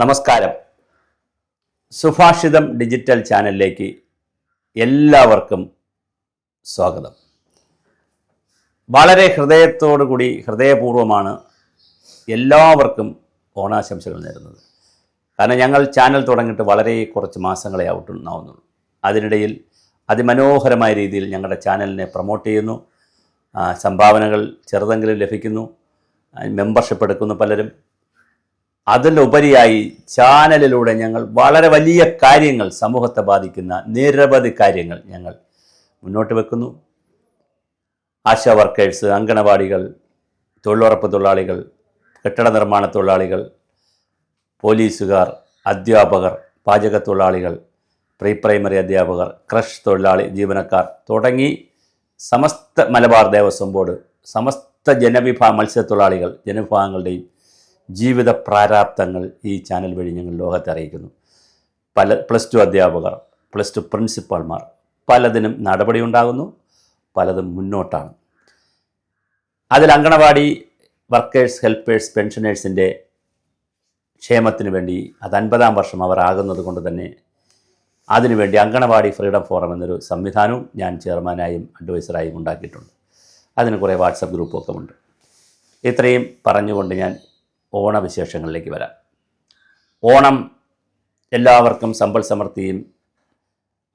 നമസ്കാരം. സുഭാഷിതം ഡിജിറ്റൽ ചാനലിലേക്ക് എല്ലാവർക്കും സ്വാഗതം. വളരെ ഹൃദയത്തോടുകൂടി ഹൃദയപൂർവ്വമാണ് എല്ലാവർക്കും ഓണാശംസകൾ നേരുന്നത്. കാരണം ഞങ്ങൾ ചാനൽ തുടങ്ങിയിട്ട് വളരെ കുറച്ച് മാസങ്ങളെ ആവുന്നുള്ളൂ. അതിനിടയിൽ അതിമനോഹരമായ രീതിയിൽ ഞങ്ങളുടെ ചാനലിനെ പ്രൊമോട്ട് ചെയ്യുന്നു. സംഭാവനകൾ ചെറുതെങ്കിലും ലഭിക്കുന്നു. മെമ്പർഷിപ്പ് എടുക്കുന്നു പലരും. അതിലുപരിയായി ചാനലിലൂടെ ഞങ്ങൾ വളരെ വലിയ കാര്യങ്ങൾ, സമൂഹത്തെ ബാധിക്കുന്ന നിരവധി കാര്യങ്ങൾ ഞങ്ങൾ മുന്നോട്ട് വെക്കുന്നു. ആശാ വർക്കേഴ്സ്, അങ്കണവാടികൾ, തൊഴിലുറപ്പ് തൊഴിലാളികൾ, കെട്ടിട നിർമ്മാണ തൊഴിലാളികൾ, പോലീസുകാർ, അധ്യാപകർ, പാചക തൊഴിലാളികൾ, പ്രീ പ്രൈമറി അധ്യാപകർ, ക്രഷ് തൊഴിലാളി ജീവനക്കാർ തുടങ്ങി സമസ്ത മലബാർ ദേവസ്വം ബോർഡ്, സമസ്ത മത്സ്യത്തൊഴിലാളികൾ, ജനവിഭാഗങ്ങളുടെയും ജീവിത പ്രാരാബ്ദങ്ങൾ ഈ ചാനൽ വഴി ഞങ്ങൾ ലോകത്തെ അറിയിക്കുന്നു. +2 അധ്യാപകർ, +2 പ്രിൻസിപ്പാൾമാർ, പലതിനും നടപടി ഉണ്ടാകുന്നു, പലതും മുന്നോട്ടാണ്. അതിൽ അങ്കണവാടി വർക്കേഴ്സ്, ഹെൽപ്പേഴ്സ്, പെൻഷനേഴ്സിൻ്റെ ക്ഷേമത്തിന് വേണ്ടി അത് 50-ാം വർഷം അവർ ആകുന്നത് കൊണ്ട് തന്നെ അതിനുവേണ്ടി അങ്കണവാടി ഫ്രീഡം ഫോറം എന്നൊരു സംവിധാനവും ഞാൻ ചെയർമാനായും അഡ്വൈസറായും ഉണ്ടാക്കിയിട്ടുണ്ട്. അതിന് കുറേ വാട്സപ്പ് ഗ്രൂപ്പൊക്കെ ഉണ്ട്. ഇത്രയും പറഞ്ഞുകൊണ്ട് ഞാൻ ഓണവിശേഷങ്ങളിലേക്ക് വരാം. ഓണം എല്ലാവർക്കും സമ്പൽ സമൃദ്ധിയും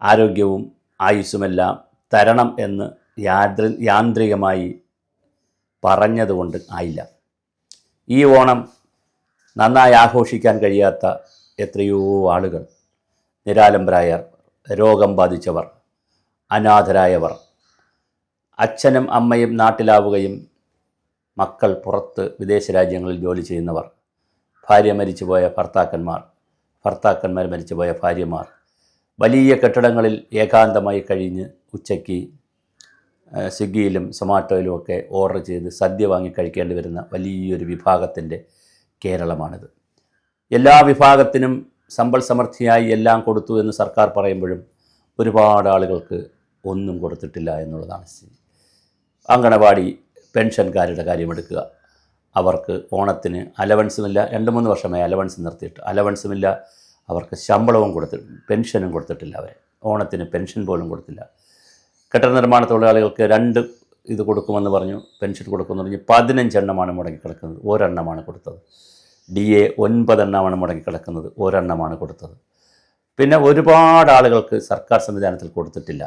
ആരോഗ്യവും ആയുസ്സുമെല്ലാം തരണം എന്ന് യാന്ത്രികമായി പറഞ്ഞതുകൊണ്ട് ആയില്ല. ഈ ഓണം നന്നായി ആഘോഷിക്കാൻ കഴിയാത്ത എത്രയോ ആളുകൾ, നിരാലംബരായവർ, രോഗം ബാധിച്ചവർ, അനാഥരായവർ, അച്ഛനും അമ്മയും നാട്ടിലാവുകയും മക്കൾ പുറത്ത് വിദേശ രാജ്യങ്ങളിൽ ജോലി ചെയ്യുന്നവർ, ഭാര്യ മരിച്ചുപോയ ഭർത്താക്കന്മാർ മരിച്ചുപോയ ഭാര്യമാർ, വലിയ കെട്ടിടങ്ങളിൽ ഏകാന്തമായി കഴിഞ്ഞ് ഉച്ചയ്ക്ക് സ്വിഗ്ഗിയിലും സൊമാറ്റോയിലും ഒക്കെ ഓർഡർ ചെയ്ത് സദ്യ വാങ്ങി കഴിക്കേണ്ടി വരുന്ന വലിയൊരു വിഭാഗത്തിൻ്റെ കേരളമാണിത്. എല്ലാ വിഭാഗത്തിനും സമ്പൽ സമൃദ്ധിയായി എല്ലാം കൊടുത്തു എന്ന് സർക്കാർ പറയുമ്പോഴും ഒരുപാട് ആളുകൾക്ക് ഒന്നും കൊടുത്തിട്ടില്ല എന്നുള്ളതാണ് സ്ഥിതി. അങ്കണവാടി പെൻഷൻകാരുടെ കാര്യമെടുക്കുക. അവർക്ക് ഓണത്തിന് അലവൻസുമില്ല. 2-3 വർഷമായി അലവൻസ് നിർത്തിയിട്ട്. അലവൻസുമില്ല, അവർക്ക് ശമ്പളവും പെൻഷനും കൊടുത്തിട്ടില്ല. അവരെ ഓണത്തിന് പെൻഷൻ പോലും കൊടുത്തില്ല. കെട്ടിട നിർമ്മാണ തൊഴിലാളികൾക്ക് 2 ഇത് കൊടുക്കുമെന്ന് പറഞ്ഞു, പെൻഷൻ കൊടുക്കുമെന്ന് പറഞ്ഞ് 15 എണ്ണമാണ് മുടങ്ങിക്കിടക്കുന്നത്, ഒരെണ്ണമാണ് കൊടുത്തത്. DA 9 എണ്ണമാണ് മുടങ്ങിക്കിടക്കുന്നത്, ഒരെണ്ണമാണ് കൊടുത്തത്. പിന്നെ ഒരുപാട് ആളുകൾക്ക് സർക്കാർ സംവിധാനത്തിൽ കൊടുത്തിട്ടില്ല.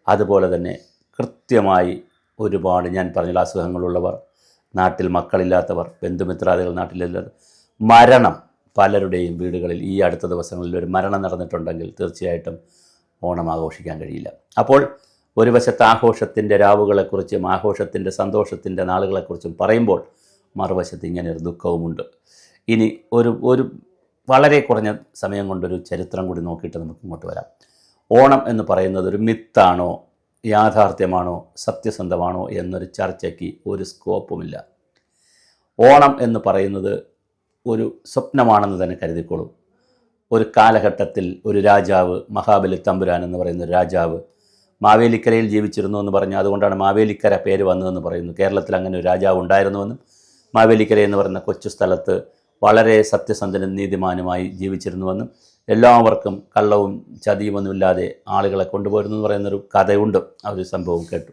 അതുപോലെ തന്നെ കൃത്യമായി ഒരുപാട്, ഞാൻ പറഞ്ഞ അസുഖങ്ങളുള്ളവർ, നാട്ടിൽ മക്കളില്ലാത്തവർ, ബന്ധുമിത്രാദികൾ നാട്ടിലില്ലാത്തവർ, മരണം പലരുടെയും വീടുകളിൽ ഈ അടുത്ത ദിവസങ്ങളിൽ ഒരു മരണം നടന്നിട്ടുണ്ടെങ്കിൽ തീർച്ചയായിട്ടും ഓണം ആഘോഷിക്കാൻ കഴിയില്ല. അപ്പോൾ ഒരു വശത്ത് ആഘോഷത്തിൻ്റെ രാവുകളെക്കുറിച്ചും ആഘോഷത്തിൻ്റെ സന്തോഷത്തിൻ്റെ നാളുകളെക്കുറിച്ചും പറയുമ്പോൾ മറുവശത്ത് ഇങ്ങനെയൊരു ദുഃഖവുമുണ്ട്. ഇനി ഒരു വളരെ കുറഞ്ഞ സമയം കൊണ്ടൊരു ചരിത്രം കൂടി നോക്കിയിട്ട് നമുക്ക് ഇങ്ങോട്ട് വരാം. ഓണം എന്ന് പറയുന്നത് ഒരു മിത്താണോ, യാഥാർത്ഥ്യമാണോ, സത്യസന്ധമാണോ എന്നൊരു ചർച്ചയ്ക്ക് ഒരു സ്കോപ്പുമില്ല. ഓണം എന്ന് പറയുന്നത് ഒരു സ്വപ്നമാണെന്ന് തന്നെ കരുതിക്കോളൂ. ഒരു കാലഘട്ടത്തിൽ ഒരു രാജാവ്, മഹാബലി തമ്പുരാൻ എന്ന് പറയുന്ന ഒരു രാജാവ് മാവേലിക്കരയിൽ ജീവിച്ചിരുന്നു എന്ന് പറഞ്ഞു. അതുകൊണ്ടാണ് മാവേലിക്കര പേര് വന്നതെന്ന് പറയുന്നു. കേരളത്തിൽ അങ്ങനെ ഒരു രാജാവ് ഉണ്ടായിരുന്നുവെന്നും മാവേലിക്കര എന്ന് പറയുന്ന കൊച്ചു സ്ഥലത്ത് വളരെ സത്യസന്ധനും നീതിമാനുമായി ജീവിച്ചിരുന്നുവെന്നും എല്ലാവർക്കും കള്ളവും ചതിയുമൊന്നുമില്ലാതെ ആളുകളെ കൊണ്ടുപോയിരുന്നു എന്ന് പറയുന്നൊരു കഥയുണ്ട്. ആ ഒരു സംഭവം കേട്ടു.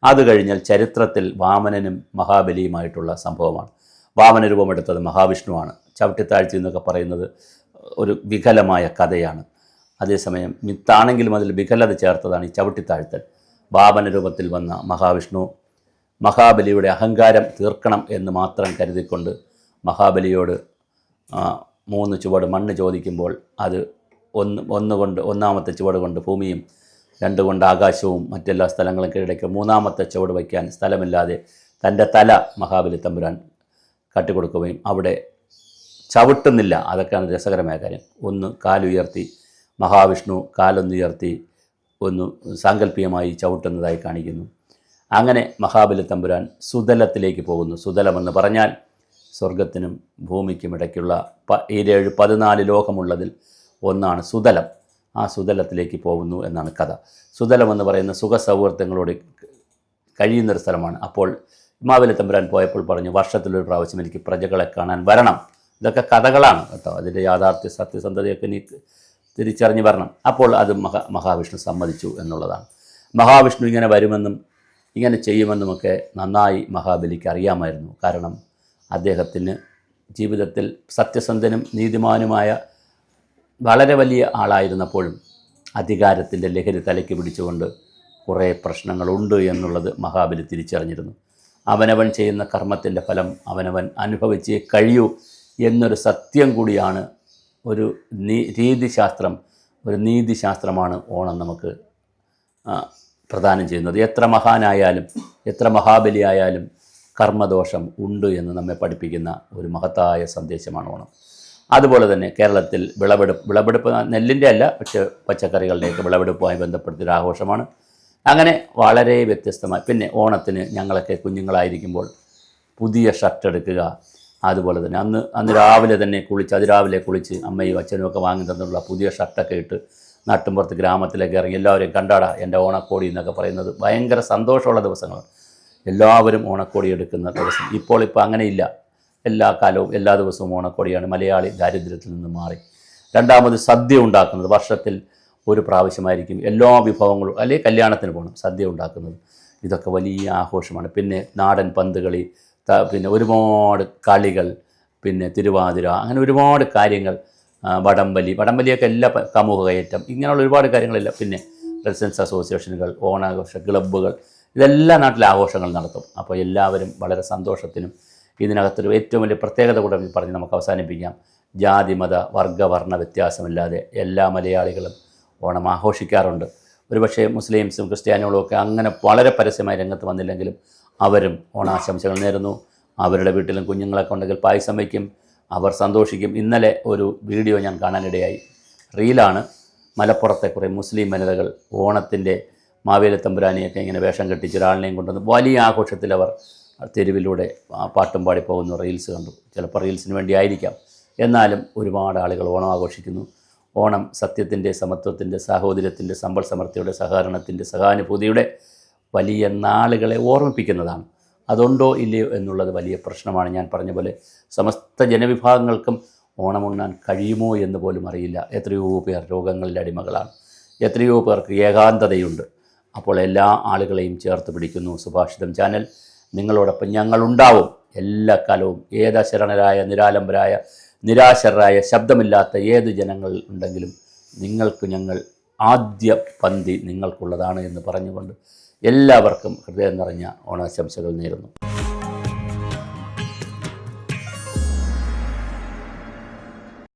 അത് കഴിഞ്ഞാൽ ചരിത്രത്തിൽ വാമനനും മഹാബലിയുമായിട്ടുള്ള സംഭവമാണ്. വാമന രൂപമെടുത്തത് മഹാവിഷ്ണുവാണ്. ചവിട്ടിത്താഴ്ച എന്നൊക്കെ പറയുന്നത് ഒരു വികലമായ കഥയാണ്. അതേസമയം മിത്താണെങ്കിലും അതിൽ വികലത ചേർത്തതാണ് ഈ ചവിട്ടിത്താഴ്ത്തൽ. വാമന രൂപത്തിൽ വന്ന മഹാവിഷ്ണു മഹാബലിയുടെ അഹങ്കാരം തീർക്കണം എന്ന് മാത്രം കരുതിക്കൊണ്ട് മഹാബലിയോട് 3 ചുവട് മണ്ണ് ചോദിക്കുമ്പോൾ അത് ഒന്നാമത്തെ ചുവട് കൊണ്ട് ഭൂമിയും 2 കൊണ്ട് ആകാശവും മറ്റെല്ലാ സ്ഥലങ്ങളും കീഴടക്കി 3-ാമത്തെ ചുവട് വയ്ക്കാൻ സ്ഥലമില്ലാതെ തൻ്റെ തല മഹാബലി തമ്പുരാൻ കട്ടിക്കൊടുക്കുകയും അവിടെ ചവിട്ടുന്നില്ല. അതൊക്കെയാണ് രസകരമായ കാര്യം. ഒന്ന് കാലുയർത്തി മഹാവിഷ്ണു കാലൊന്നുയർത്തി ഒന്ന് സാങ്കല്പികമായി ചവിട്ടുന്നതായി കാണിക്കുന്നു. അങ്ങനെ മഹാബലി തമ്പുരാൻ സുതലത്തിലേക്ക് പോകുന്നു. സുതലമെന്ന് പറഞ്ഞാൽ സ്വർഗത്തിനും ഭൂമിക്കും ഇടയ്ക്കുള്ള 14 ലോകമുള്ളതിൽ ഒന്നാണ് സുതലം. ആ സുതലത്തിലേക്ക് പോകുന്നു എന്നാണ് കഥ. സുതലമെന്ന് പറയുന്ന സുഖസൗഹൃദങ്ങളോട് കഴിയുന്നൊരു സ്ഥലമാണ്. അപ്പോൾ മാവേലി തമ്പുരാൻ പോയപ്പോൾ പറഞ്ഞു, വർഷത്തിലൊരു പ്രാവശ്യം എനിക്ക് പ്രജകളെ കാണാൻ വരണം, ഇതൊക്കെ കഥകളാണ് കേട്ടോ. അതിൻ്റെ യാഥാർത്ഥ്യ സത്യസന്ധതയൊക്കെ ഇനി തിരിച്ചറിഞ്ഞ് വരണം. അപ്പോൾ അത് മഹാവിഷ്ണു സമ്മതിച്ചു എന്നുള്ളതാണ്. മഹാവിഷ്ണു ഇങ്ങനെ വരുമെന്നും ഇങ്ങനെ ചെയ്യുമെന്നുമൊക്കെ നന്നായി മഹാബലിക്ക് അറിയാമായിരുന്നു. കാരണം അദ്ദേഹത്തിന് ജീവിതത്തിൽ സത്യസന്ധനും നീതിമാനുമായ വളരെ വലിയ ആളായിരുന്നപ്പോഴും അധികാരത്തിൻ്റെ ലഹരി തലയ്ക്ക് പിടിച്ചുകൊണ്ട് കുറേ പ്രശ്നങ്ങളുണ്ട് എന്നുള്ളത് മഹാബലി തിരിച്ചറിഞ്ഞിരുന്നു. അവനവൻ ചെയ്യുന്ന കർമ്മത്തിൻ്റെ ഫലം അവനവൻ അനുഭവിച്ചേ കഴിയൂ എന്നൊരു സത്യം കൂടിയാണ് ഒരു നീതിശാസ്ത്രമാണ് ഓണം നമുക്ക് പ്രദാനം ചെയ്യുന്നത്. എത്ര മഹാനായാലും എത്ര മഹാബലിയായാലും കർമ്മദോഷം ഉണ്ട് എന്ന് നമ്മെ പഠിപ്പിക്കുന്ന ഒരു മഹത്തായ സന്ദേശമാണ് ഓണം. അതുപോലെ തന്നെ കേരളത്തിൽ വിളവെടുപ്പ് നെല്ലിൻ്റെ അല്ല, പക്ഷേ പച്ചക്കറികളുടെയൊക്കെ വിളവെടുപ്പുമായി ബന്ധപ്പെടുത്തിയൊരു ആഘോഷമാണ്. അങ്ങനെ വളരെ വ്യത്യസ്തമായി പിന്നെ ഓണത്തിന് ഞങ്ങളൊക്കെ കുഞ്ഞുങ്ങളായിരിക്കുമ്പോൾ പുതിയ ഷർട്ട് എടുക്കുക, അതുപോലെ തന്നെ അന്ന് രാവിലെ തന്നെ അതിരാവിലെ കുളിച്ച് അമ്മയും അച്ഛനും ഒക്കെ വാങ്ങി തന്നുള്ള പുതിയ ഷർട്ടൊക്കെ ഇട്ട് നാട്ടിൻപുറത്ത് ഗ്രാമത്തിലേക്ക് ഇറങ്ങി എല്ലാവരെയും കണ്ടാടാ എൻ്റെ ഓണക്കോടി എന്നൊക്കെ പറയുന്നത് ഭയങ്കര സന്തോഷമുള്ള ദിവസങ്ങളാണ്. എല്ലാവരും ഓണക്കോടി എടുക്കുന്ന ദിവസം. ഇപ്പോൾ അങ്ങനെയില്ല. എല്ലാ കാലവും എല്ലാ ദിവസവും ഓണക്കോടിയാണ്. മലയാളി ദാരിദ്ര്യത്തിൽ നിന്ന് മാറി. രണ്ടാമത് സദ്യ ഉണ്ടാക്കുന്നത് വർഷത്തിൽ ഒരു പ്രാവശ്യമായിരിക്കും. എല്ലാ വിഭവങ്ങളും അല്ലെങ്കിൽ കല്യാണത്തിന് പോകണം സദ്യ ഉണ്ടാക്കുന്നത്. ഇതൊക്കെ വലിയ ആഘോഷമാണ്. പിന്നെ നാടൻ പന്തുകളി, പിന്നെ ഒരുപാട് കളികൾ, പിന്നെ തിരുവാതിര, അങ്ങനെ ഒരുപാട് കാര്യങ്ങൾ, വടംവലിയൊക്കെ എല്ലാ സമൂഹ കയറ്റം, ഇങ്ങനെയുള്ള ഒരുപാട് കാര്യങ്ങളില്ല. പിന്നെ റെസിഡൻസ് അസോസിയേഷനുകൾ, ഓണാഘോഷ ക്ലബ്ബുകൾ, ഇതെല്ലാം നാട്ടിലെ ആഘോഷങ്ങൾ നടത്തും. അപ്പോൾ എല്ലാവരും വളരെ സന്തോഷത്തിനും ഇതിനകത്തൊരു ഏറ്റവും വലിയ പ്രത്യേകത കൂടെ പറഞ്ഞ് നമുക്ക് അവസാനിപ്പിക്കാം. ജാതി മത വർഗ വർണ്ണ വ്യത്യാസമില്ലാതെ എല്ലാ മലയാളികളും ഓണം ആഘോഷിക്കാറുണ്ട്. ഒരുപക്ഷെ മുസ്ലിംസും ക്രിസ്ത്യാനികളും ഒക്കെ അങ്ങനെ വളരെ പരസ്യമായി രംഗത്ത് വന്നില്ലെങ്കിലും അവരും ഓണാശംസകൾ നേരുന്നു. അവരുടെ വീട്ടിലും കുഞ്ഞുങ്ങളൊക്കെ ഉണ്ടെങ്കിൽ പായസം വയ്ക്കും, അവർ സന്തോഷിക്കും. ഇന്നലെ ഒരു വീഡിയോ ഞാൻ കാണാനിടയായി. റീലാണ്. മലപ്പുറത്തെ കുറേ മുസ്ലിം വനിതകൾ ഓണത്തിൻ്റെ മാവേലി തമ്പുരാനെയൊക്കെ ഇങ്ങനെ വേഷം കെട്ടിച്ച് ഒരാളിനെയും കൊണ്ടുവന്ന് വലിയ ആഘോഷത്തിൽ അവർ തെരുവിലൂടെ പാട്ടും പാടി പോകുന്ന റീൽസ് കണ്ടു. ചിലപ്പോൾ റീൽസിന് വേണ്ടി ആയിരിക്കാം, എന്നാലും ഒരുപാട് ആളുകൾ ഓണം ആഘോഷിക്കുന്നു. ഓണം സത്യത്തിൻ്റെ, സമത്വത്തിൻ്റെ, സാഹോദര്യത്തിൻ്റെ, സമ്പൽ സമൃദ്ധിയുടെ, സഹകരണത്തിൻ്റെ, സഹാനുഭൂതിയുടെ വലിയ നാളുകളെ ഓർമ്മിപ്പിക്കുന്നതാണ്. അതുണ്ടോ ഇല്ലയോ എന്നുള്ളത് വലിയ പ്രശ്നമാണ്. ഞാൻ പറഞ്ഞ പോലെ സമസ്ത ജനവിഭാഗങ്ങൾക്കും ഓണമുണ്ണാൻ കഴിയുമോ എന്ന് പോലും അറിയില്ല. എത്രയോ പേർ രോഗങ്ങളുടെ അടിമകളാണ്, എത്രയോ പേർക്ക് ഏകാന്തതയുണ്ട്. അപ്പോൾ എല്ലാ ആളുകളെയും ചേർത്ത് പിടിക്കുന്നു സുഭാഷിതം ചാനൽ. നിങ്ങളോടൊപ്പം ഞങ്ങളുണ്ടാവും എല്ലാ കാലവും. ഏതശരണരായ, നിരാലംബരായ, നിരാശരായ, ശബ്ദമില്ലാത്ത ഏത് ജനങ്ങൾ ഉണ്ടെങ്കിലും നിങ്ങൾക്ക് ഞങ്ങൾ ആദ്യ പന്തി നിങ്ങൾക്കുള്ളതാണ് എന്ന് പറഞ്ഞുകൊണ്ട് എല്ലാവർക്കും ഹൃദയം നിറഞ്ഞ ഓണാശംസകൾ നേരുന്നു.